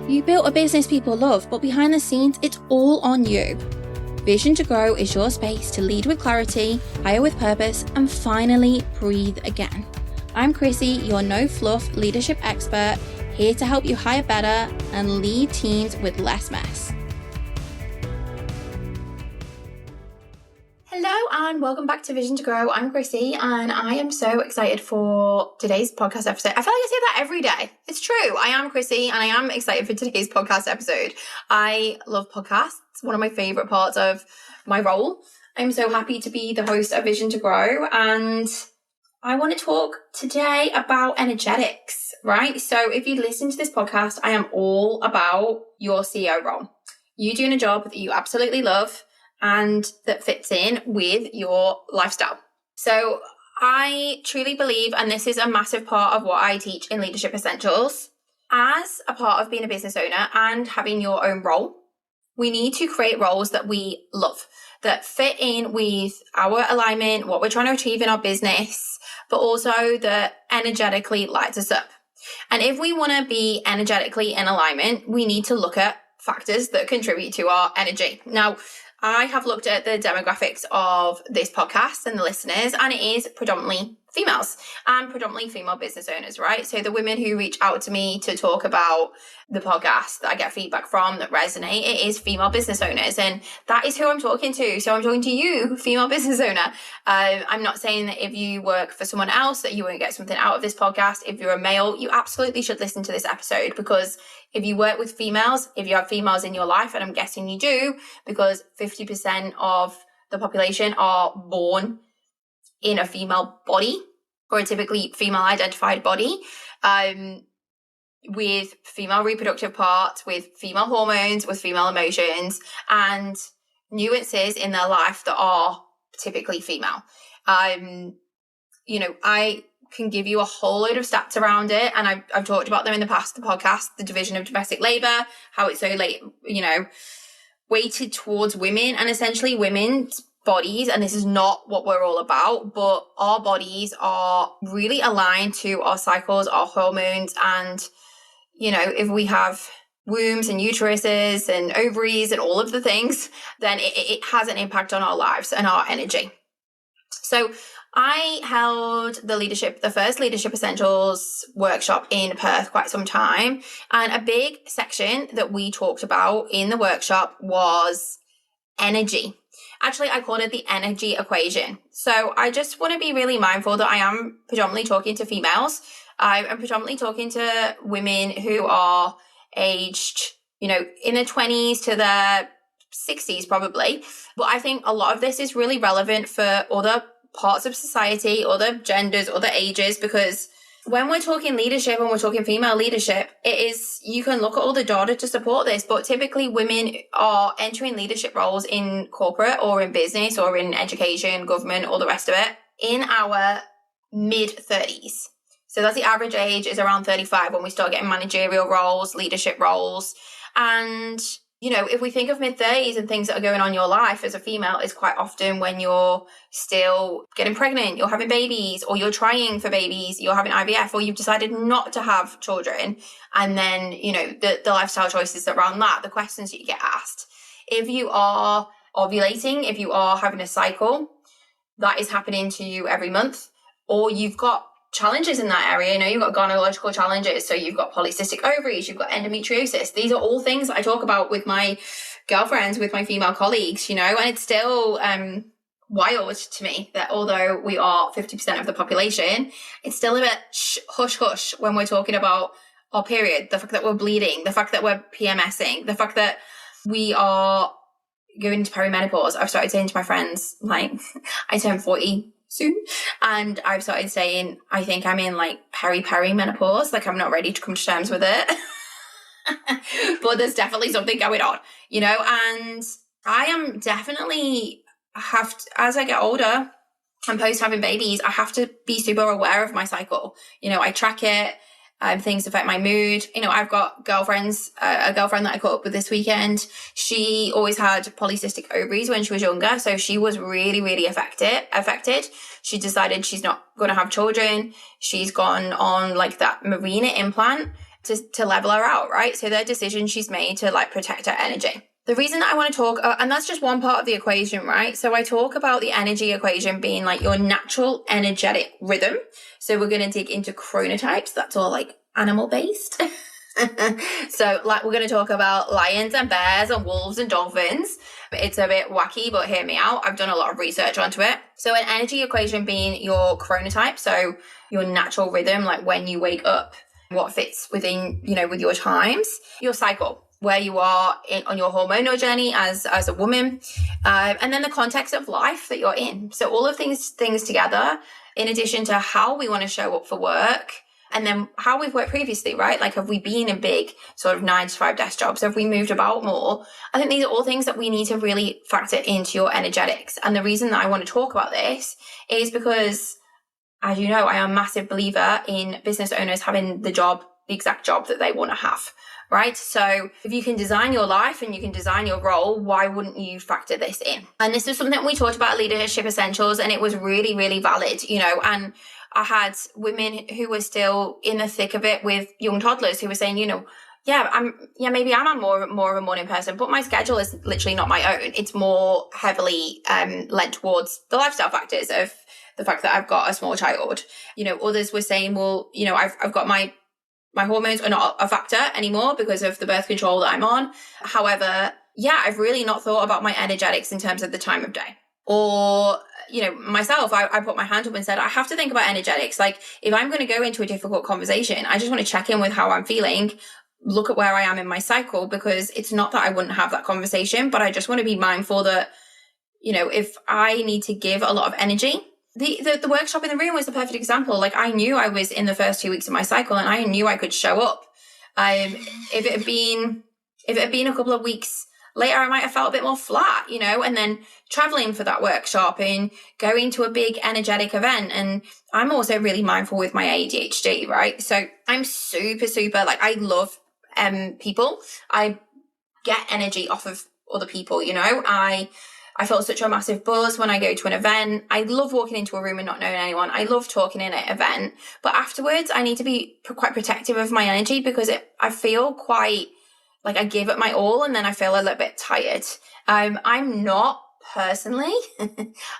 You built a business people love, but behind the scenes, it's all on you. Vision to Grow is your space to lead with clarity, hire with purpose, and finally breathe again. I'm Chrissy, your no-fluff leadership expert, here to help you hire better and lead teams with less mess. Hello and welcome back to Vision to Grow. I'm Chrissy and I am so excited for today's podcast episode. I feel like I say that every day. It's true. I am Chrissy and I am excited for today's podcast episode. I love podcasts. It's one of my favourite parts of my role. I'm so happy to be the host of Vision to Grow, and I want to talk today about energetics, right? So if you listen to this podcast, I am all about your CEO role. You doing a job that you absolutely love and that fits in with your lifestyle. So I truly believe, and this is a massive part of what I teach in Leadership Essentials, as a part of being a business owner and having your own role, we need to create roles that we love, that fit in with our alignment, what we're trying to achieve in our business, but also that energetically lights us up. And if we want to be energetically in alignment, we need to look at factors that contribute to our energy. Now, I have looked at the demographics of this podcast and the listeners, and it is predominantly females and predominantly female business owners, right? So the women who reach out to me to talk about the podcast that I get feedback from that resonate, it is female business owners, and that is who I'm talking to. So I'm talking to you, female business owner. I'm not saying that if you work for someone else that you won't get something out of this podcast. If you're a male, you absolutely should listen to this episode, because if you work with females, if you have females in your life, and I'm guessing you do, because 50% of the population are born in a female body, or a typically female identified body, with female reproductive parts, with female hormones, with female emotions, and nuances in their life that are typically female. I can give you a whole load of stats around it, and I've talked about them in the past, the podcast, the division of domestic labour, how it's so weighted towards women, and essentially women's bodies, and this is not what we're all about, but our bodies are really aligned to our cycles, our hormones, and if we have wombs and uteruses and ovaries and all of the things, then it has an impact on our lives and our energy. So I held the first Leadership Essentials workshop in Perth quite some time, and a big section that we talked about in the workshop was energy. Actually, I called it the energy equation. So I just want to be really mindful that I am predominantly talking to females. I'm predominantly talking to women who are aged, in their 20s to their 60s probably. But I think a lot of this is really relevant for other parts of society, other genders, other ages, because when we're talking leadership and we're talking female leadership, you can look at all the data to support this, but typically women are entering leadership roles in corporate or in business or in education, government, all the rest of it, in our mid-30s. So that's the average age, is around 35 when we start getting managerial roles, leadership roles. And if we think of mid-30s and things that are going on in your life as a female, is quite often when you're still getting pregnant, you're having babies, or you're trying for babies, you're having IVF, or you've decided not to have children. And then, the lifestyle choices around that, the questions that you get asked. If you are ovulating, if you are having a cycle that is happening to you every month, or you've got challenges in that area, you've got gynecological challenges, so you've got polycystic ovaries, you've got endometriosis. These are all things that I talk about with my girlfriends, with my female colleagues, and it's still wild to me that although we are 50% of the population, it's still a bit hush-hush when we're talking about our period, the fact that we're bleeding, the fact that we're PMSing, the fact that we are going into perimenopause. I've started saying to my friends, I turn 40 soon, and I've started saying I think I'm in peri-menopause, I'm not ready to come to terms with it. But there's definitely something going on, and I am definitely as I get older and post having babies, I have to be super aware of my cycle. I track it. Things affect my mood. I've got girlfriends, a girlfriend that I caught up with this weekend. She always had polycystic ovaries when she was younger. So she was really, really affected. She decided she's not going to have children. She's gone on that Mirena implant. to level her out, right? So the decision she's made to like protect her energy. The reason that I want to talk, and that's just one part of the equation, right? So I talk about the energy equation being like your natural energetic rhythm. So we're going to dig into chronotypes. That's all like animal based. So like we're going to talk about lions and bears and wolves and dolphins. It's a bit wacky, but hear me out. I've done a lot of research onto it. So an energy equation being your chronotype. So your natural rhythm, like when you wake up, what fits within, you know, with your times, your cycle, where you are on your hormonal journey as a woman, and then the context of life that you're in. So all of these things together, in addition to how we want to show up for work, and then how we've worked previously, right? Like, have we been in big sort of 9-to-5 desk jobs? Have we moved about more? I think these are all things that we need to really factor into your energetics. And the reason that I want to talk about this is because, as you know, I am a massive believer in business owners having the exact job that they want to have. Right? So if you can design your life and you can design your role, why wouldn't you factor this in? And this was something we talked about at Leadership Essentials, and it was really, really valid, you know, and I had women who were still in the thick of it with young toddlers who were saying, you know, maybe I'm more of a morning person, but my schedule is literally not my own. It's more heavily lent towards the lifestyle factors of the fact that I've got a small child. You know, others were saying, well, you know, I've got my hormones are not a factor anymore because of the birth control that I'm on. However, I've really not thought about my energetics in terms of the time of day. Or, you know, myself, I put my hand up and said, I have to think about energetics. Like, if I'm going to go into a difficult conversation, I just want to check in with how I'm feeling, look at where I am in my cycle, because it's not that I wouldn't have that conversation, but I just want to be mindful that, you know, if I need to give a lot of energy, the workshop in the room was the perfect example. Like, I knew I was in the first 2 weeks of my cycle and I knew I could show up. If it had been a couple of weeks later, I might have felt a bit more flat, you know, and then traveling for that workshop and going to a big energetic event. And I'm also really mindful with my ADHD, right? So I'm super, like, I love people. I get energy off of other people, you know. I feel such a massive buzz when I go to an event. I love walking into a room and not knowing anyone. I love talking in an event. But afterwards, I need to be quite protective of my energy because I feel quite like I give it my all and then I feel a little bit tired. I'm not personally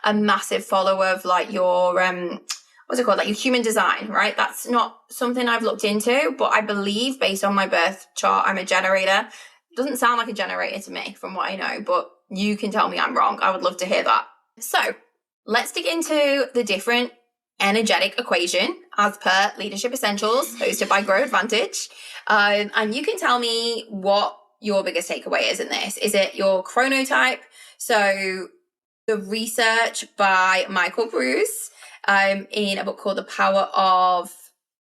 a massive follower of like your, what's it called? Like your human design, right? That's not something I've looked into, but I believe based on my birth chart, I'm a generator. Doesn't sound like a generator to me from what I know, but you can tell me I'm wrong. I would love to hear that. So let's dig into the different energetic equation as per Leadership Essentials, hosted by Grow Advantage. And you can tell me what your biggest takeaway is in this. Is it your chronotype? So the research by Michael Bruce in a book called The Power of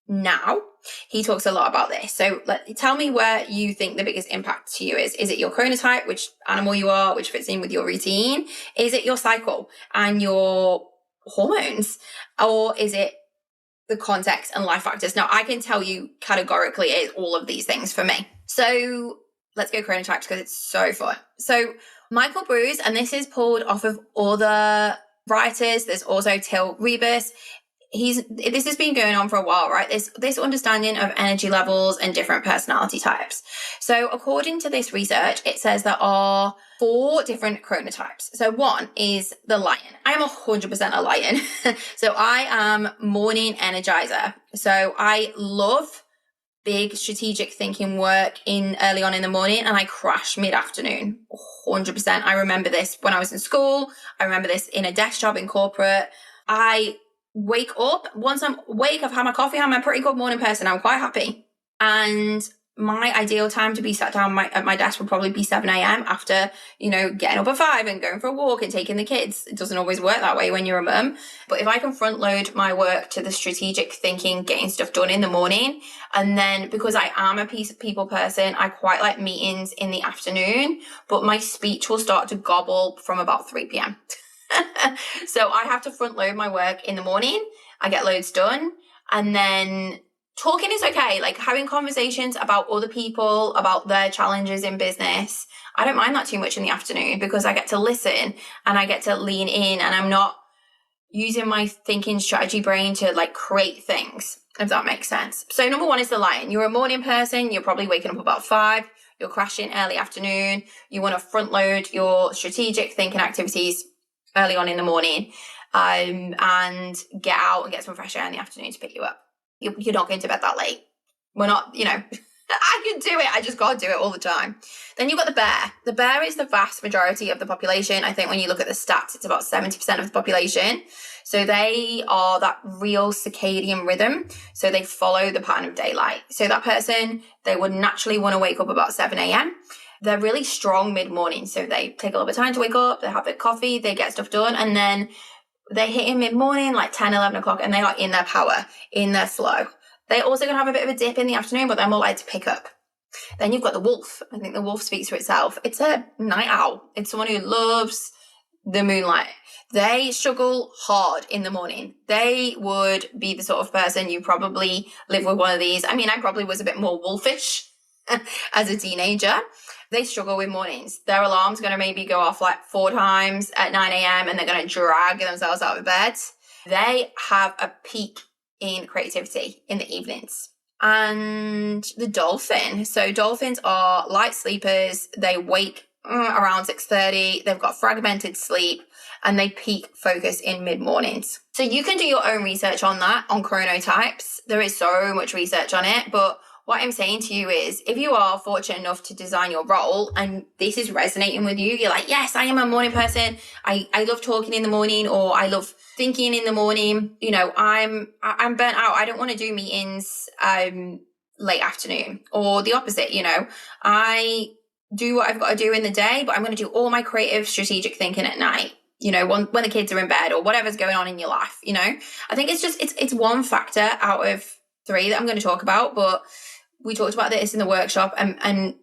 Now, he talks a lot about this. So tell me where you think the biggest impact to you is. Is it your chronotype, which animal you are, which fits in with your routine? Is it your cycle and your hormones? Or is it the context and life factors? Now, I can tell you categorically it is all of these things for me. So let's go chronotypes because it's so fun. So Michael Bruce, and this is pulled off of other writers. There's also Till Rebus. This has been going on for a while, right? This understanding of energy levels and different personality types. So according to this research, it says there are 4 different chronotypes. So one is the lion. I am 100% a lion. So I am morning energizer. So I love big strategic thinking work in early on in the morning, and I crash mid-afternoon. 100%. I remember this when I was in school. I remember this in a desk job in corporate. I wake up, once I'm awake, I've had my coffee, I'm a pretty good morning person, I'm quite happy. And my ideal time to be sat down at my desk would probably be 7 a.m. after, you know, getting up at 5 and going for a walk and taking the kids. It doesn't always work that way when you're a mum. But if I can front load my work to the strategic thinking, getting stuff done in the morning, and then because I am a people person, I quite like meetings in the afternoon, but my speech will start to gobble from about 3 p.m. So I have to front load my work in the morning. I get loads done. And then talking is okay. Like having conversations about other people, about their challenges in business. I don't mind that too much in the afternoon because I get to listen and I get to lean in and I'm not using my thinking strategy brain to like create things. if that makes sense. So number 1 is the lion. You're a morning person. You're probably waking up about 5. You're crashing early afternoon. You want to front load your strategic thinking activities early on in the morning, and get out and get some fresh air in the afternoon to pick you up. You're not going to bed that late. We're not, I can do it. I just can't do it all the time. Then you've got the bear. The bear is the vast majority of the population. I think when you look at the stats, it's about 70% of the population. So they are that real circadian rhythm. So they follow the pattern of daylight. So that person, they would naturally want to wake up about 7 a.m. They're really strong mid-morning. So they take a little bit of time to wake up. They have their coffee. They get stuff done. And then they hit in mid-morning, like 10, 11 o'clock, and they are in their power, in their flow. They're also going to have a bit of a dip in the afternoon, but they're more likely to pick up. Then you've got the wolf. I think the wolf speaks for itself. It's a night owl. It's someone who loves the moonlight. They struggle hard in the morning. They would be the sort of person you probably live with one of these. I mean, I probably was a bit more wolfish as a teenager. They struggle with mornings. Their alarm's going to maybe go off like 4 times at 9 a.m. and they're going to drag themselves out of bed. They have a peak in creativity in the evenings. And the dolphin. So dolphins are light sleepers. They wake around 6:30. They've got fragmented sleep and they peak focus in mid-mornings. So you can do your own research on that, on chronotypes. There is so much research on it, but what I'm saying to you is, if you are fortunate enough to design your role and this is resonating with you, you're like, yes, I am a morning person. I love talking in the morning, or I love thinking in the morning. I'm burnt out. I don't want to do meetings late afternoon, or the opposite. I do what I've got to do in the day, but I'm going to do all my creative strategic thinking at night. When the kids are in bed or whatever's going on in your life. I think it's one factor out of 3 that I'm going to talk about, but we talked about this in the workshop, and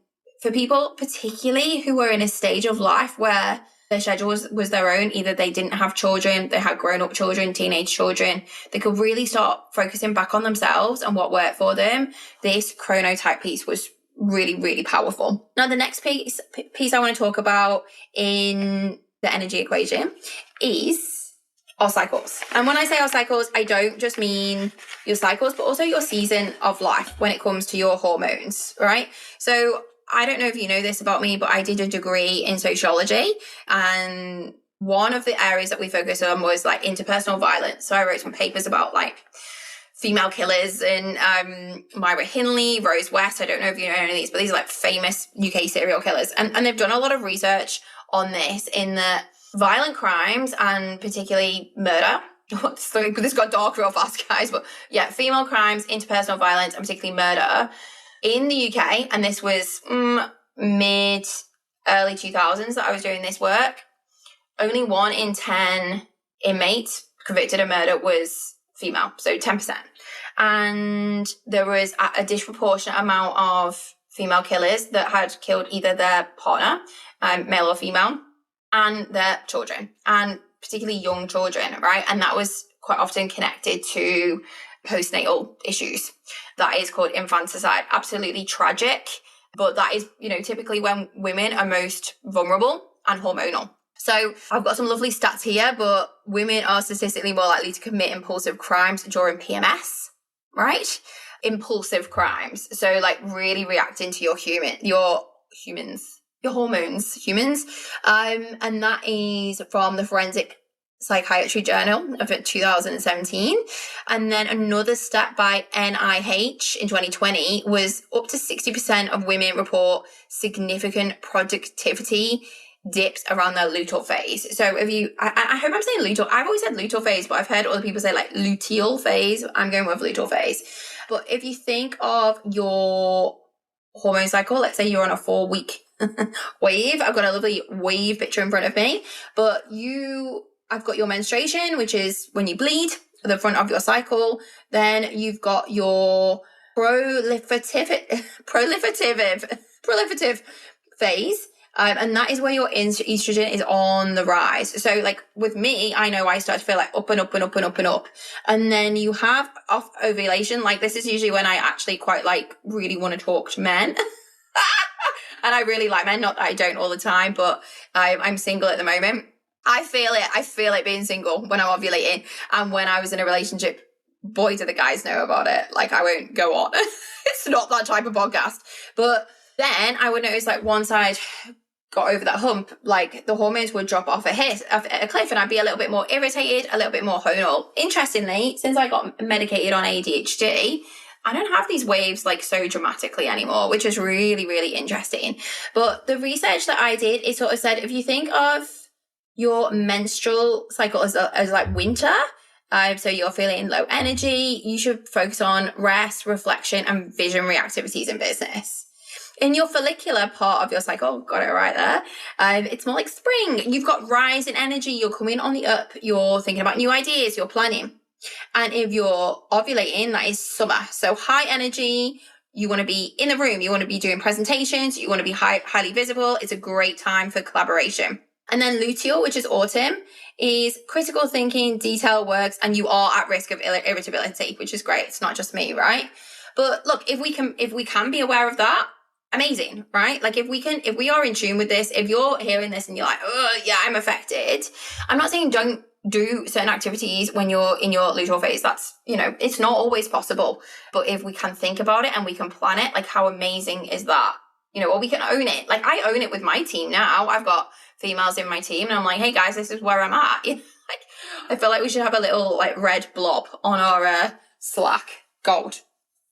for people particularly who are in a stage of life where their schedule was their own, either they didn't have children, they had grown-up children, teenage children, they could really start focusing back on themselves and what worked for them. This chronotype piece was really, really powerful. Now, the next piece I want to talk about in the energy equation is our cycles. And when I say our cycles, I don't just mean your cycles, but also your season of life when it comes to your hormones, right? So I don't know if you know this about me, but I did a degree in sociology, and one of the areas that we focused on was like interpersonal violence. So I wrote some papers about like female killers, and Myra Hindley, Rose West. I don't know if you know any of these, but these are like famous UK serial killers. And they've done a lot of research on this, in that violent crimes, and particularly murder. This got dark real fast, guys. But yeah, female crimes, interpersonal violence, and particularly murder in the UK. And this was early 2000s that I was doing this work. Only 1 in 10 inmates convicted of murder was female, so 10%. And there was a disproportionate amount of female killers that had killed either their partner, male or female, and their children, and particularly young children, right? And that was quite often connected to postnatal issues. That is called infanticide. Absolutely tragic, but that is, typically when women are most vulnerable and hormonal. So I've got some lovely stats here, but women are statistically more likely to commit impulsive crimes during PMS, right? Impulsive crimes. So like really reacting to your hormones, humans. And that is from the Forensic Psychiatry Journal of 2017. And then another stat by NIH in 2020 was up to 60% of women report significant productivity dips around their luteal phase. So I hope I'm saying luteal. I've always said luteal phase, but I've heard other people say like luteal phase. I'm going with luteal phase. But if you think of your hormone cycle, let's say you're on a 4-week wave. I've got a lovely wave picture in front of me, but I've got your menstruation, which is when you bleed, the front of your cycle. Then you've got your proliferative phase. And that is where your estrogen is on the rise. So like with me, I know I start to feel like up and up and up and up and up. And then you have off ovulation. Like this is usually when I actually quite like really want to talk to men. And I really like men, not that I don't all the time, but I'm single at the moment. I feel it being single when I'm ovulating. And when I was in a relationship boy, do the guys know about it. Like, I won't go on. It's not that type of podcast. But then I would notice, like, once I'd got over that hump, like, the hormones would drop off a cliff, and I'd be a little bit more irritated, a little bit more hormonal. Interestingly, since I got medicated on ADHD, I don't have these waves like so dramatically anymore, which is really, really interesting. But the research that I did, it sort of said, if you think of your menstrual cycle as like winter, so you're feeling low energy, you should focus on rest, reflection, and visionary activities in business. In your follicular part of your cycle, got it right there, it's more like spring. You've got rise in energy, you're coming on the up, you're thinking about new ideas, you're planning. And if you're ovulating, that is summer. So high energy, you want to be in the room, you want to be doing presentations, you want to be highly visible. It's a great time for collaboration. And then luteal, which is autumn, is critical thinking, detail works, and you are at risk of irritability, which is great. It's not just me, right? But look, if we can be aware of that, amazing, right? Like, if we are in tune with this, if you're hearing this and you're like, oh yeah, I'm affected. I'm not saying don't do certain activities when you're in your luteal phase. That's, it's not always possible. But if we can think about it and we can plan it, like, how amazing is that? Or we can own it. Like, I own it with my team now. I've got females in my team and I'm like, hey guys, this is where I'm at. Like, I feel like we should have a little like red blob on our Slack. Gold.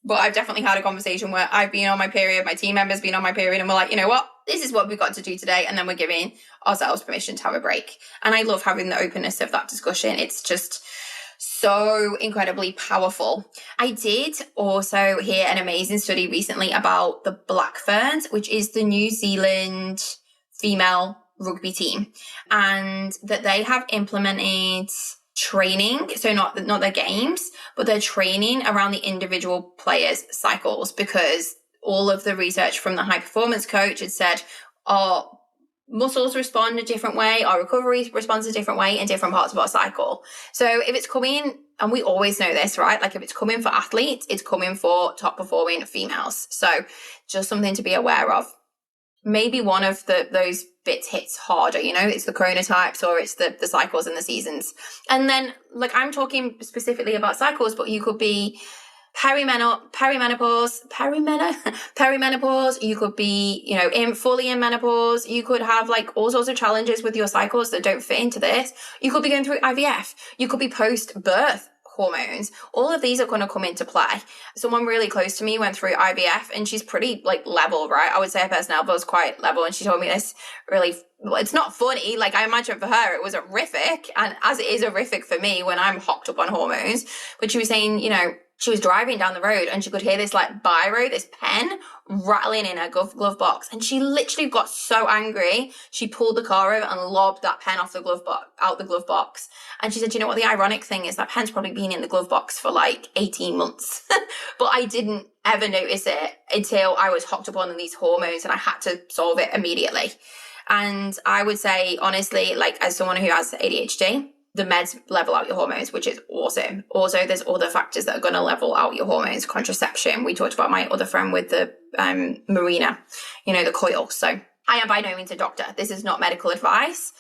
But I've definitely had a conversation where I've been on my period, my team members been on my period, and we're like, you know what? This is what we've got to do today. And then we're giving ourselves permission to have a break. And I love having the openness of that discussion. It's just so incredibly powerful. I did also hear an amazing study recently about the Black Ferns, which is the New Zealand female rugby team, and that they have implemented training, so not their games, but their training around the individual players' cycles, because all of the research from the high performance coach had said our muscles respond a different way, our recovery responds a different way in different parts of our cycle. So if it's coming, and we always know this, right? Like, if it's coming for athletes, it's coming for top performing females. So just something to be aware of. Maybe one of those bits hits harder, it's the chronotypes, or it's the cycles and the seasons. And then, like, I'm talking specifically about cycles, but you could be perimenopause, you could be, fully in menopause. You could have like all sorts of challenges with your cycles that don't fit into this. You could be going through IVF. You could be post-birth hormones. All of these are going to come into play. Someone really close to me went through IVF, and she's pretty like level, right? I would say her personality was quite level, and she told me this really, well, it's not funny. Like, I imagine for her it was horrific, and as it is horrific for me when I'm hooked up on hormones. But she was saying, she was driving down the road and she could hear this like biro, this pen rattling in her glove box. And she literally got so angry. She pulled the car over and lobbed that pen out the glove box. And she said, you know what? The ironic thing is that pen's probably been in the glove box for like 18 months. But I didn't ever notice it until I was hooked up on these hormones and I had to solve it immediately. And I would say, honestly, like, as someone who has ADHD, the meds level out your hormones, which is awesome. Also, there's other factors that are going to level out your hormones. Contraception. We talked about my other friend with the Marina, the coil. So I am by no means a doctor. This is not medical advice.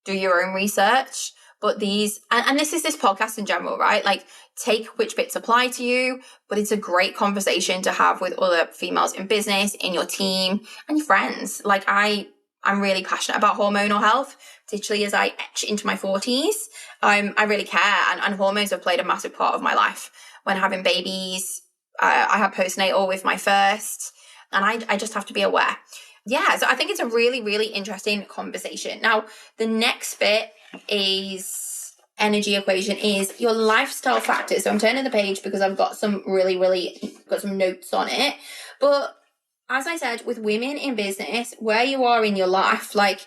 Do your own research. But these, and this is this podcast in general, right? Like, take which bits apply to you, but it's a great conversation to have with other females in business, in your team, and your friends. Like, I'm really passionate about hormonal health, particularly as I etch into my 40s. I really care, and hormones have played a massive part of my life. When having babies, I had postnatal with my first, and I just have to be aware. Yeah, so I think it's a really, really interesting conversation. Now, the next bit is energy equation, is your lifestyle factors. So I'm turning the page because I've got some got some notes on it. But as I said, with women in business, where you are in your life, like,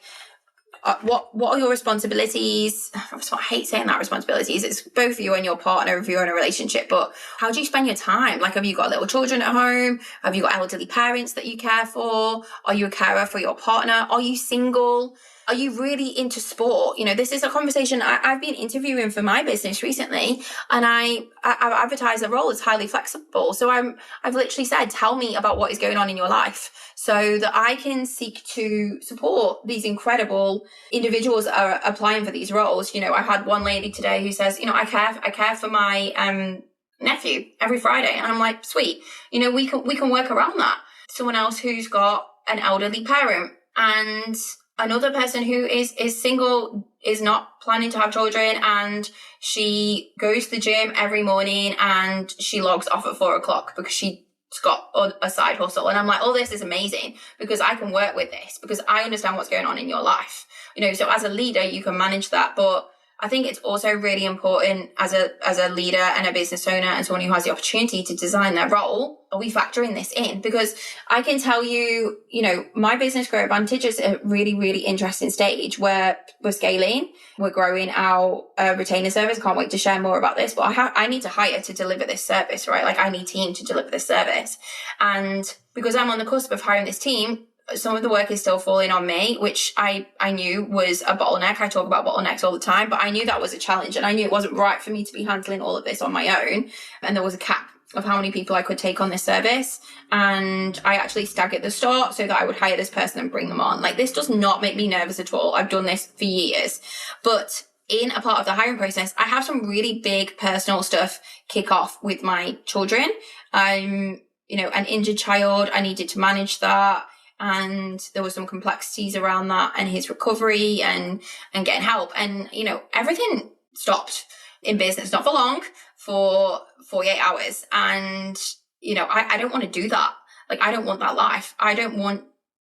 what are your responsibilities? I hate saying that, responsibilities. It's both you and your partner if you're in a relationship, but how do you spend your time? Like, have you got little children at home? Have you got elderly parents that you care for? Are you a carer for your partner? Are you single? Are you really into sport? This is a conversation I've been interviewing for my business recently, and I've advertised the role as highly flexible. So I've literally said, tell me about what is going on in your life so that I can seek to support these incredible individuals that are applying for these roles. I had one lady today who says, I care for my nephew every Friday. And I'm like, sweet, you know, we can work around that. Someone else who's got an elderly parent, and another person who is single, is not planning to have children, and she goes to the gym every morning and she logs off at 4:00 because she's got a side hustle. And I'm like, oh, this is amazing because I can work with this because I understand what's going on in your life. You know, so as a leader, you can manage that. But I think it's also really important as a leader and a business owner and someone who has the opportunity to design their role, are we factoring this in? Because I can tell you, you know, my business Grow Advantage is a really, really interesting stage where we're scaling, we're growing our retainer service. I can't wait to share more about this, but I need to hire to deliver this service, right? Like I need team to deliver this service. And because I'm on the cusp of hiring this team, some of the work is still falling on me, which I knew was a bottleneck. I talk about bottlenecks all the time, but I knew that was a challenge and I knew it wasn't right for me to be handling all of this on my own. And there was a cap of how many people I could take on this service. And I actually staggered the start so that I would hire this person and bring them on. Like, this does not make me nervous at all. I've done this for years. But in a part of the hiring process, I have some really big personal stuff kick off with my children. I'm, you know, an injured child. I needed to manage that. And there were some complexities around that and his recovery and getting help. And, you know, everything stopped in business, not for long, for 48 hours. And, you know, I don't want to do that. Like, I don't want that life. I don't want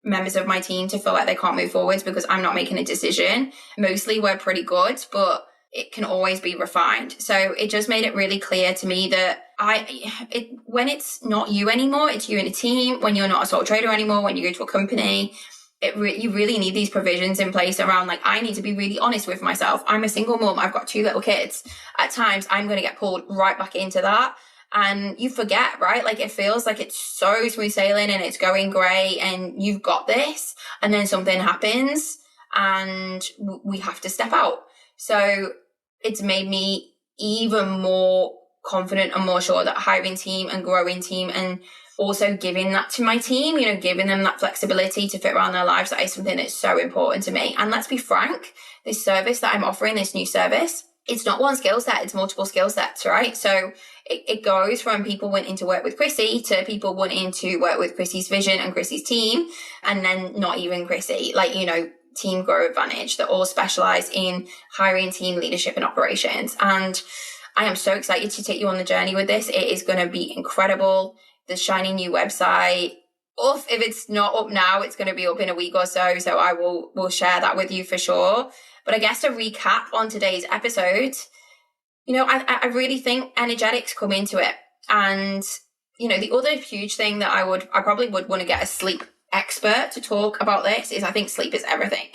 members of my team to feel like they can't move forwards because I'm not making a decision. Mostly we're pretty good, but it can always be refined. So it just made it really clear to me that when it's not you anymore, it's you and a team. When you're not a sole trader anymore, when you go to a company, you really need these provisions in place around, like, I need to be really honest with myself. I'm a single mom. I've got 2 little kids. At times, I'm going to get pulled right back into that. And you forget, right? Like, it feels like it's so smooth sailing and it's going great and you've got this. And then something happens and we have to step out. So it's made me even more confident and more sure that hiring team and growing team and also giving that to my team, you know, giving them that flexibility to fit around their lives, that is something that's so important to me. And let's be frank, this service that I'm offering, this new service, it's not one skill set, it's multiple skill sets, right? So it goes from people wanting to work with Chrissy to people wanting to work with Chrissy's vision and Chrissy's team, and then not even Chrissy, like, you know, Team Grow Advantage that all specialize in hiring, team leadership and operations. And I am so excited to take you on the journey with this. It is going to be incredible. The shiny new website, if it's not up now, it's going to be up in a week or so. So I will share that with you for sure. But I guess to recap on today's episode, you know, I really think energetics come into it. And, you know, the other huge thing that I probably would want to get a sleep expert to talk about this is, I think sleep is everything.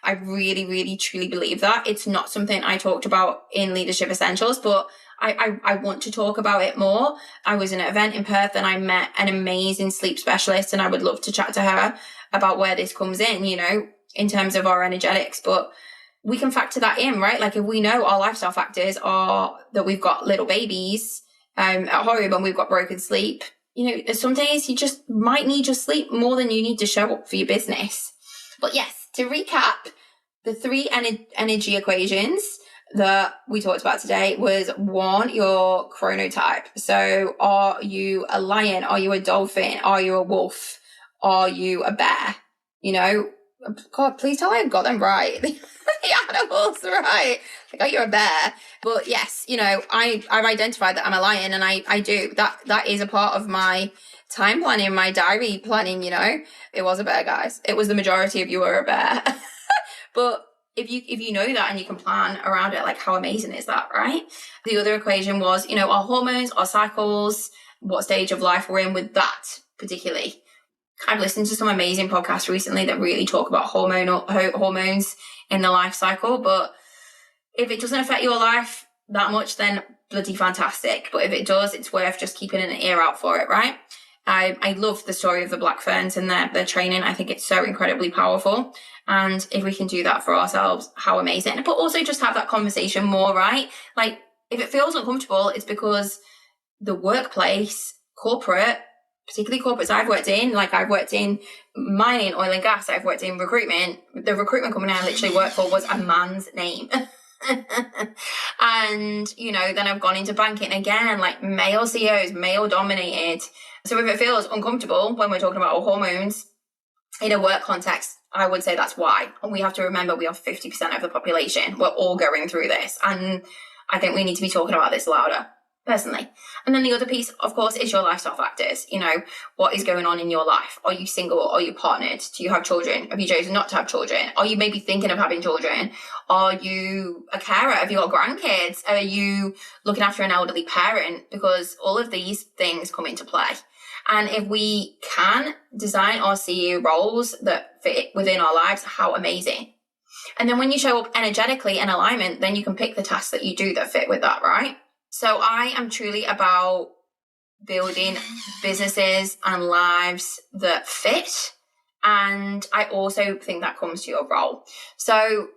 I really, really, truly believe that. It's not something I talked about in Leadership Essentials, but I want to talk about it more. I was in an event in Perth and I met an amazing sleep specialist, and I would love to chat to her about where this comes in, you know, in terms of our energetics. But we can factor that in, right? Like, if we know our lifestyle factors are that we've got little babies at home and we've got broken sleep, you know, some days you just might need your sleep more than you need to show up for your business. But yes, to recap, the 3 energy equations that we talked about today was 1, your chronotype. So are you a lion? Are you a dolphin? Are you a wolf? Are you a bear? You know, God, please tell me I've got them right. The animals, right? Like, are you a bear? But yes, you know, I've identified that I'm a lion, and I do. That is a part of my time planning, my diary planning, you know. It was a bear, guys. It was the majority of you were a bear. But if you know that and you can plan around it, like, how amazing is that, right? The other equation was, you know, our hormones, our cycles, what stage of life we're in with that particularly. I've listened to some amazing podcasts recently that really talk about hormones in the life cycle. But if it doesn't affect your life that much, then bloody fantastic. But if it does, it's worth just keeping an ear out for it, right? I love the story of the black ferns and their training. I think it's so incredibly powerful. And if we can do that for ourselves, how amazing. But also just have that conversation more, right? Like, if it feels uncomfortable, it's because the workplace, corporate, particularly corporates I've worked in, like I've worked in mining, oil and gas, I've worked in recruitment. The recruitment company I literally worked for was a man's name. And, you know, then I've gone into banking again, like male CEOs, male dominated. So if it feels uncomfortable when we're talking about our hormones in a work context, I would say that's why. And we have to remember we are 50% of the population. We're all going through this. And I think we need to be talking about this louder, personally. And then the other piece, of course, is your lifestyle factors. You know, what is going on in your life? Are you single? Are you partnered? Do you have children? Have you chosen not to have children? Are you maybe thinking of having children? Are you a carer? Have you got grandkids? Are you looking after an elderly parent? Because all of these things come into play. And if we can design our CEO roles that fit within our lives, how amazing. And then when you show up energetically in alignment, then you can pick the tasks that you do that fit with that, right? So I am truly about building businesses and lives that fit. And I also think that comes to your role. So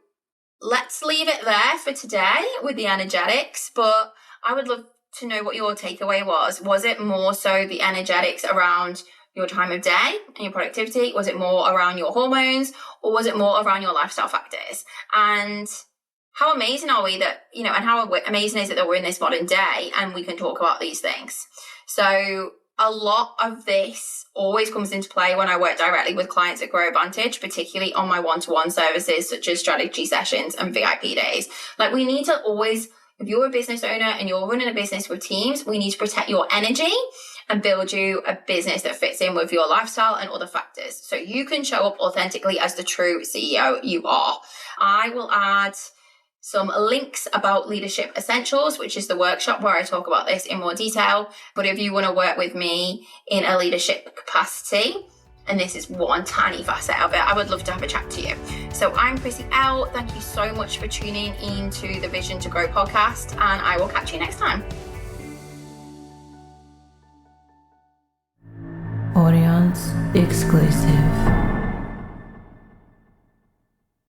let's leave it there for today with the energetics, but I would love to know what your takeaway was. Was it more so the energetics around your time of day and your productivity? Was it more around your hormones, or was it more around your lifestyle factors? And how amazing are we that, you know, and how amazing is it that we're in this modern day and we can talk about these things? So a lot of this always comes into play when I work directly with clients at Grow Advantage, particularly on my one-to-one services such as strategy sessions and VIP days. Like, we need to always, if you're a business owner and you're running a business with teams, we need to protect your energy and build you a business that fits in with your lifestyle and other factors, so you can show up authentically as the true CEO you are. I will add some links about Leadership Essentials, which is the workshop where I talk about this in more detail. But if you want to work with me in a leadership capacity, and this is one tiny facet of it, I would love to have a chat to you. So I'm Chrissy L. Thank you so much for tuning into the Vision to Grow podcast, and I will catch you next time. Audience exclusive.